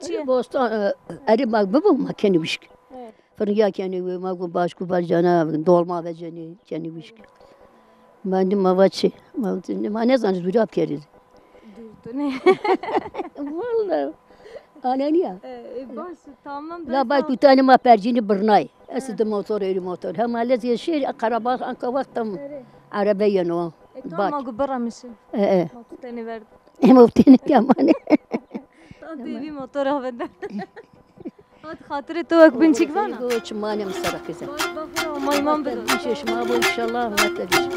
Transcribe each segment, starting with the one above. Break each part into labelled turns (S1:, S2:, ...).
S1: چیه؟
S2: بوستان اری ما ببو ما کنی وشک فرنگا کنی و ما گو باش کو بار جانا dolma ve کنی وشک من دیم ما چی ما نه زنج بیراب کردی
S1: تو نه
S2: والله انا نیا
S1: باش tamam
S2: لا باي بتاني ما برجيني برناي اسد موتور ايري موتور هم الذي يشير قرابات انك وقتم عربيه نو
S1: tamam ما برا مشي
S2: ايه
S1: ما تاني برد
S2: موتين كمان
S1: تيجي موتور هذا هات خاطري توك بنشيك فانا
S2: قوش ماني مسرك كذا
S1: باش بخير وما يمام بدو
S2: مش ما ابو ان شاء الله ما تدري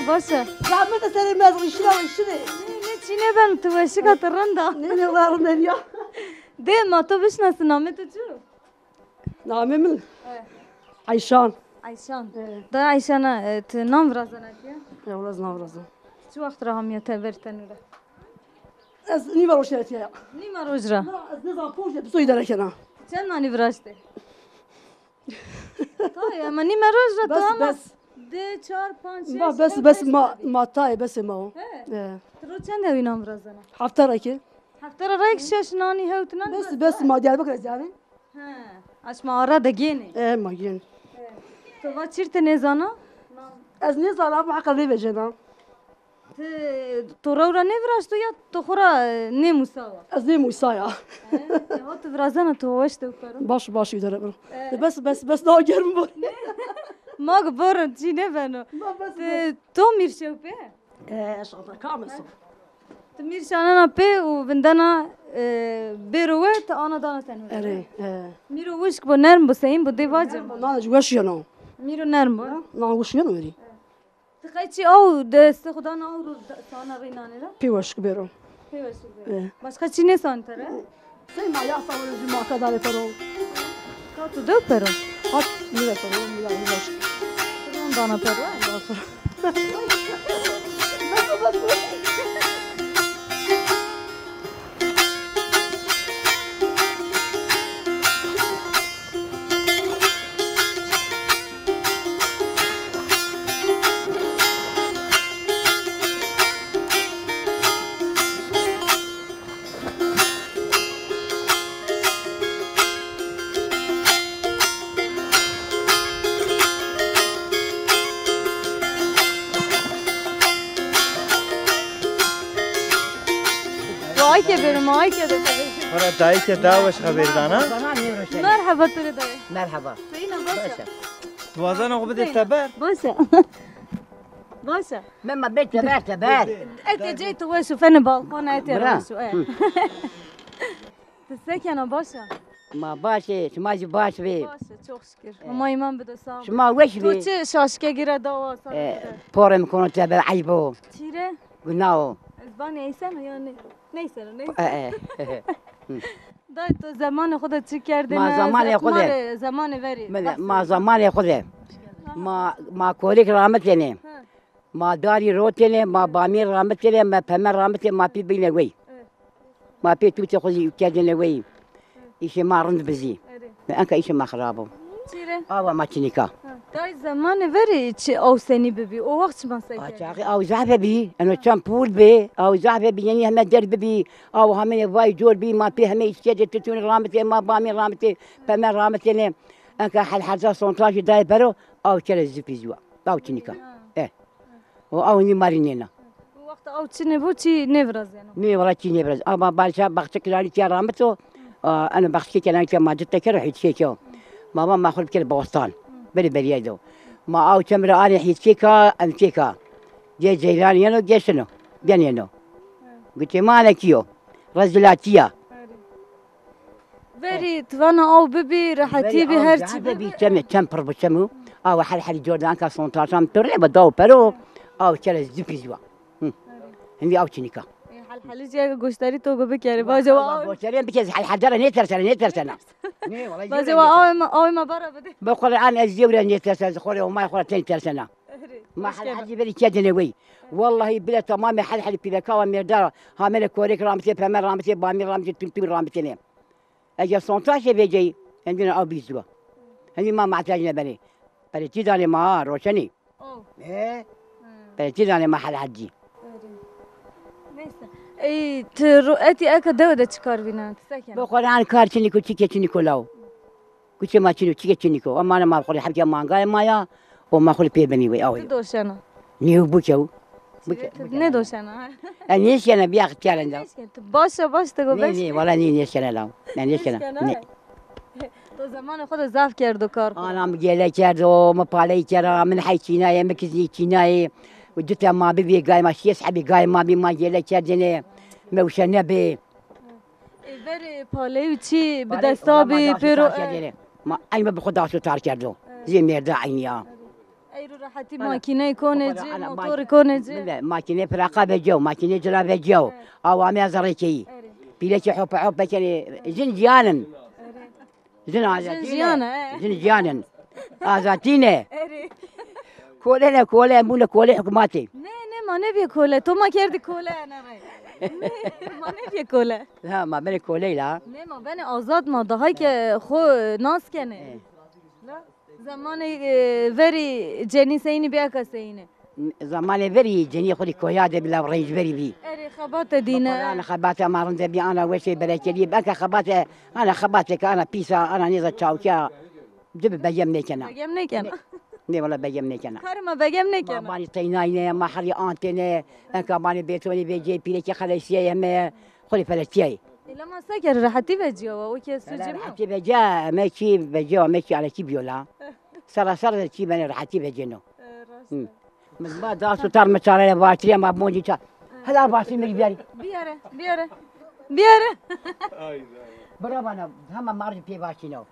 S1: باشه
S3: زحمت سر مزق شنو
S1: نه چی نه ben توشی کاترن da
S3: ne var ne ya
S1: de ما تو بشناس نامه تو چو
S3: namımın Ayşan
S1: Ayşan da Ayşan'a nam razana ki
S3: Yavraz navrazı
S1: şu vakit raham ya teverten ora
S3: Ez ni var o şey ya
S1: ni mar ujra
S3: Ez ne zaman poşet bir soy derken ha
S1: sen nani vraşte Tabii ama ni mar ujra
S3: Bes
S1: tamam
S3: bes
S1: de 4 5
S3: Ba bes ma tay bes ma o
S1: ترى چند هوی نام رازنا
S3: hafta ki
S1: هفتر رایک شش نانی هوتنا
S3: bes ma Diyarbakır yani
S1: ها اش ما آرا دگینه
S3: ma gin
S1: تو با چیرت نزانا
S3: Ez ne zaman akıllı vereceğim
S1: تو را نفرش تو یا تو خورا نموساوا
S3: Ez ne Musa ya
S1: ها تو فرازنا تو وش تو کرو
S3: baş yudarım bes daha gelme var
S1: ما گبرن چی نه بنو تو میرشو په
S3: şanta kameso
S1: تو میرشانا په و بندنا بیروه تا آنا دانا تنو
S3: ere
S1: میرو وشک با نرم بسیم با دیواجم
S3: Nana juvaş yana
S1: میرو نرم با
S3: Nana juvaş yana veri
S1: تخیل چی او دست خدا نه رو سانا رینانه را
S3: Pivaş kubero
S1: başka چی نه سان تره
S3: Sen ma ya savur cuma kadar yaparo
S1: کا تو دو پرو
S3: Hak ne yaparo ne yaparo
S1: اون دانا پرو که بریم آی که ده
S4: مرا دایی که داوش خبر دانا
S1: مرحبا تو دایی
S2: مرحبا
S1: سینا باشه
S4: دوازن او بده تبر
S1: باشه باشه
S2: مما بيت تبار
S1: انت جيت وشو فين بالكون انت وشو ايه تسكن باشه
S2: ما باشه شما جي باش بي
S1: باشه çok şükür ama iman بده sağ
S2: شما وش
S1: تو
S2: بي
S1: چه شاشکه گیره دوا
S2: بورم كونو تبار عيبو
S1: چیره
S2: قلناو
S1: زبان ایسن یا نه نیسن
S2: اه
S1: دای تو زمان خودت چی کردی
S2: ما زمان خودم.
S1: زمان وری
S2: ما زمان خودم ما كوليك رامتني ما داري روتني ما بامير رامتني ما بمر رامتني ما بي بين وي ما بي توتي خذي كادن وي ايش ما رند بزي انك ايش ما خرابو
S1: چیره
S2: ما تشنيكا
S1: دای زمان وری چی او سنی ببی او وقت من سکر
S2: اخي او زعفه بي انا كان بول بي او زعفه بي يعني هم درب بي او هم واي جول بي ما بي هم يشجع تتون رامتي ما بامير رامتي بمر رامتني انك حل حاجه سونتاج داي برو او كلا زبيزوا او تشنيكا او ني مارينينا
S1: وقت او چی نبود چی نفرز یعنی
S2: ني ولا تشيني برز اما بالشا بختك لاري تي رامتو انا بختك انا ما جت كره حيت شيكو ماما ما خرب كده بوستان بری بریای دو ما او چمر آنی هیچ کیکا ام کیکا جه جیرانیانو گشنو بیانیانو گوتی مالا کیو رزلاتیا
S1: وری توانا او ببی راحتی به هر چی
S2: بی چم پر بچمو او حل جردان کا سونتاشام تره بدو پرو او چرا زیپیزوا هندی او چنیکا
S1: حل جای گوشتاری تو گوبه کردی باجه و آو
S2: گوشتاری بکیز حدره نیترسنه
S1: باجه و آو ما برا بده
S2: بقول انا الزيورة نيترسن خوري وما يخور تاني ترسنا ما حد حد يبري كذا وي والله بلا تمام حل في ذكاء مردار هامل كوريك رامتي بمر رامتي بامي رامتي تنتي رامتي ليه اجي 18 بيجي عندنا ابيزوا هني ما محتاجنا بني بريتي ما روشني ايه بريتي ما حد حجي
S1: ای تروئتی اکا دوده چیکار بینن تسکن
S2: بقول انا كار تشنيكو تشيكي تشنيكو لاو كنت ما تشنو تشيكي تشنيكو اما انا ما بقول حبيبي مانغاي مايا وما اقول بي بني وي اوي
S1: دوشنا
S2: نيو بوچو
S1: نه دوشنا
S2: انيش انا بياخ تشالنج
S1: باشه تگو بش
S2: ني ولا نيش انا لاو نيش انا
S1: تو زمان خود ضعف کرد و کار
S2: انا مجيله کرد و مپالی کرد من حي چینای مکزی چینای و جتا ما ببي قاي ما شيس حبي قاي ما بي ما جيله کردنه موشنه به
S1: بری پالی چی به دستابی پیرو
S2: ما اي ما بخدا شو تار کردو زي مردا عينيا
S1: ای رو راحتی ماکینه کنه جی موتور کنه جی
S2: ماكينه فراقه بجو ماكينه جلا بجو اوامي ازريكي بيلك حب بكني زنجيانا زنجيانا ازاتينه كولا مولا كولا حكوماتي
S1: نه ما نبی کوله تو ما کردی کوله نه ما نبی کوله
S2: لا ما بين كولي لا
S1: نه ما بین آزاد ما دهایی که خو ناس کنه زمان وری جنی سینی بیا کسینه
S2: زمان بري جني خلي كوياده بلا ريج بري بي
S1: اری خبات دینه
S2: انا خباته ما رنده بي انا وشي بركلي بك خباته انا خباتك انا بيسا انا نيزه تشاوكا جب بجم نكنا
S1: بگم نکنه
S2: ني والله بجم نكنا
S1: کار ما بگم نکنه
S2: ماني طيناينه ما حري انتنه انك ماني بيتوني بيجي بيلك خليسيه هم خلي فلسيه
S1: لما سكر راحتي بجوا وكي سجم
S2: راحتي بجا ماشي بجا ماشي على كي بيولا سر كي بني راحتي بجنو من ما داسو تار مچاره باتري ما بونجي تا هلا باسي مي بياري
S1: بیاره
S2: برافو انا هم مارج بي باشينو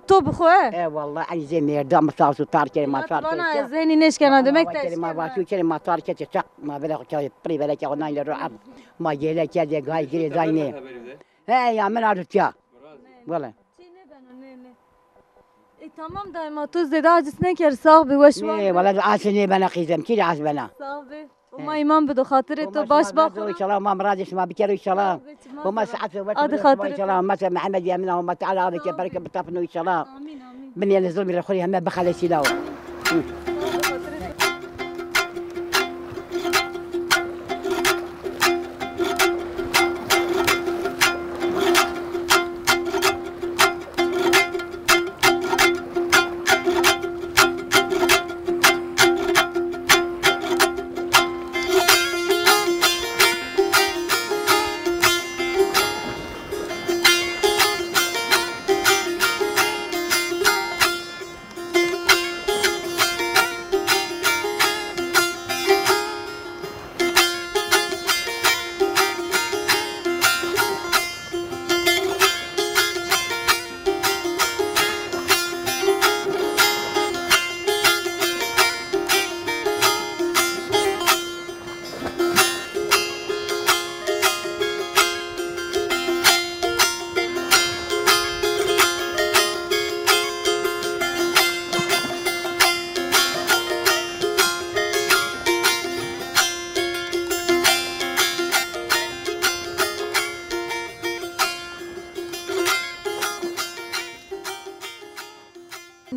S1: تو بخواه
S2: ايه والله علي زي ميردا مصاصو تار كلمه ما تار
S1: انا ذهني نشكنا دمك
S2: ما باشو كلمه تار كتشق ما بلا كاي بري بلا كاي نايل الرعب ما جيلا كذا غاي جري زاينه هي يا من ارتيا والله
S1: tamam daima tuz dedi acısına ker sağ bir hoş var.
S2: ايه والله عاسني بنا قيزم كي عاس بنا
S1: Sağ bir. Ama imam bedo hatırı to baş bak.
S2: ان شاء الله ما مرادش ما بكروا ان شاء الله وما ساعات ان شاء الله مثلا محمد يامنا وما تعالى هذا بركه بطفنوا ان شاء الله
S1: Amin amin.
S2: من ينزل من الخلي هم بخلي سيلاو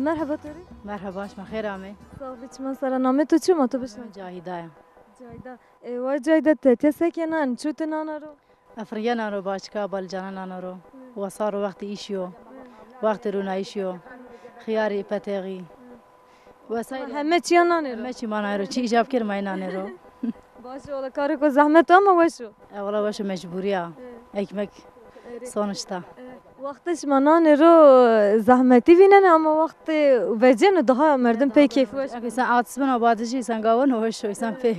S1: Merhaba Tori.
S5: مرحبا شما خیر آمی
S1: Sağ مثلا نام تو چی ما تو بشنو؟
S5: جاهیدایم
S1: Cayda. و Cayda te sekenan çutu nanaro.
S5: افریقا نانو باشکا بالجانا نانو وصار وقت ایشیو وقت رونا ایشیو خیاری پتیغی وسایل
S1: Hemme çiyan nanero.
S5: همه چی ما نانو چی ایجاب کر مای نانو
S1: Başı ola karı ko zahmet ama vaşu.
S5: اولا باشه مجبوریا اکمک سونشتا
S1: Vaxtış manane ro zahmeti vinen ama vakti vecen daha merdin pek keyfi var.
S5: اگه سن آتسمن آبادشی سن گاون هوش شوی سن پی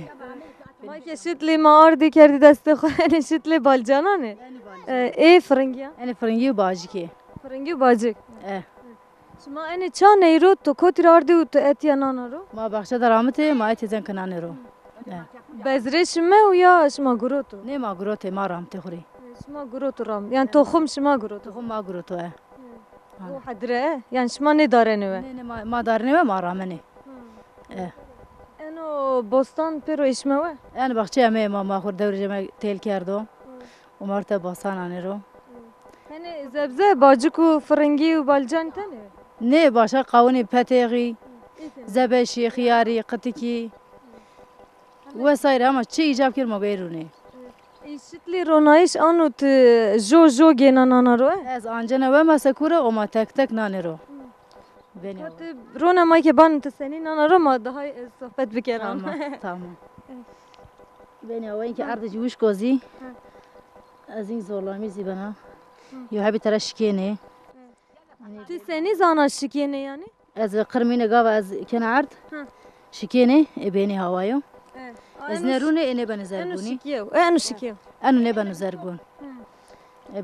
S1: Ma keşitli ma ardi kerdi deste khoyane şitli balcana ne? Fırıngiya.
S5: یعنی فرنگی و باجی کی
S1: Fırıngi bacık.
S5: اه
S1: Şma ene çan euro to kotir ardi ut etiya nanaro.
S5: ما بخش درامته ما ایت زن کنانه رو
S1: Bezre şme uya şma gurotu.
S5: نه ما گروته ما رامته خوری
S1: Şma gurotu ram. Yani tohum şma gurotu.
S5: تو خو ما گروتو اه
S1: Bu hadre yani şma ne darene ve.
S5: نه نه ما دارنه و ما رامنه اه
S1: Eno bostan pero işme ve.
S5: یعنی بخشی همه ما خور دور جمع تیل کردو و مرتا باسان آنه رو
S1: Hani zebze bacık u fırıngi u balcan tane.
S5: نه باشه قوانی پتیغی زبشی خیاری قطکی و سایر همه چی ایجاب کرد ما بیرونه
S1: İşitli ronayış anut jo gena nanaro.
S5: از آنجا و ما سکوره و ما تک تک نانه رو بینی
S1: Rona may ke ban te senin nanaro ma daha sohbet bikeram.
S5: تمام تمام بینی و اینکه عرض جوش کوزی از این زورلامی زیبنا یا هبی ترشکینه
S1: Tu seni zana şikene yani?
S5: از قرمینه گاو از کن عرض شکینه بینی هوایو از نرونه اینه
S1: Enu
S5: بنزرگونی
S1: şikiyev. Enu şikiyev.
S5: انو نه بنزرگون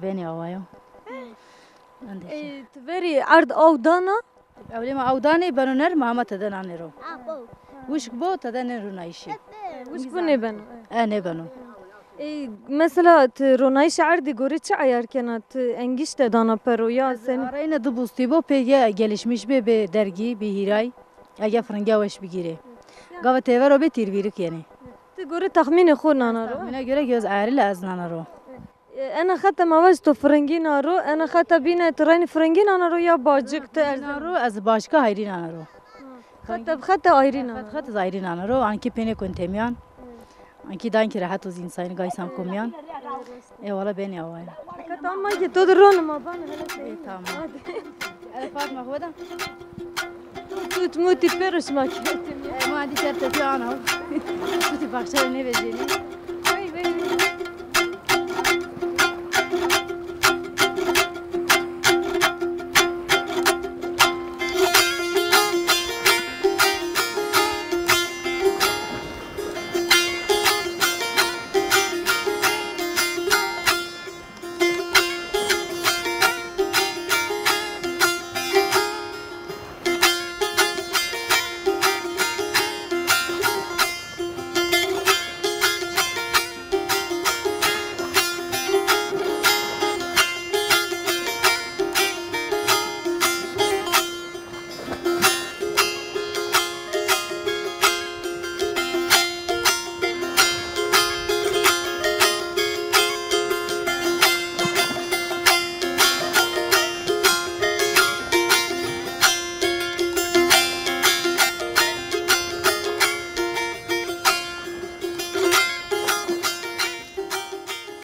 S5: بینی هوایو
S1: Tveri ard avdana.
S5: اولی ما اودانی بنو نر ماما تدن آنه رو وشک بو تدن رو نایشی
S1: Uş bu ne ben?
S5: نه بنو
S1: Mesela ronayış ardi gori çi ayar kenat engiş de dana pero ya seni.
S5: آرای دو بوستی بو پیگه گلشمیش به درگی به هیرای اگه فرنگا وش بگیره گاو تیور رو به تیربیرک یعنی
S1: Tu gori tahmini xo nanaro.
S5: من göre göz ayrı az nana رو
S1: Ana khata mavaz to fırıngi naro. Ana khata bine treni fırıngi naro ya bacık te
S5: نانا رو از باشگاه هایری نانا رو
S1: Khata ayrı naro.
S5: خط زایری نانا رو آنکی پینه کنتمیان آنکی دان که راحت از انسان گای سام کمیان ای والا بینی آوای
S1: Khata amma ki to ron ma ban hele.
S5: تمام فاطمه خودم
S1: Tut muti pero şmak.
S5: ما عندي ترتفي انا كنت بخشى نبي جيني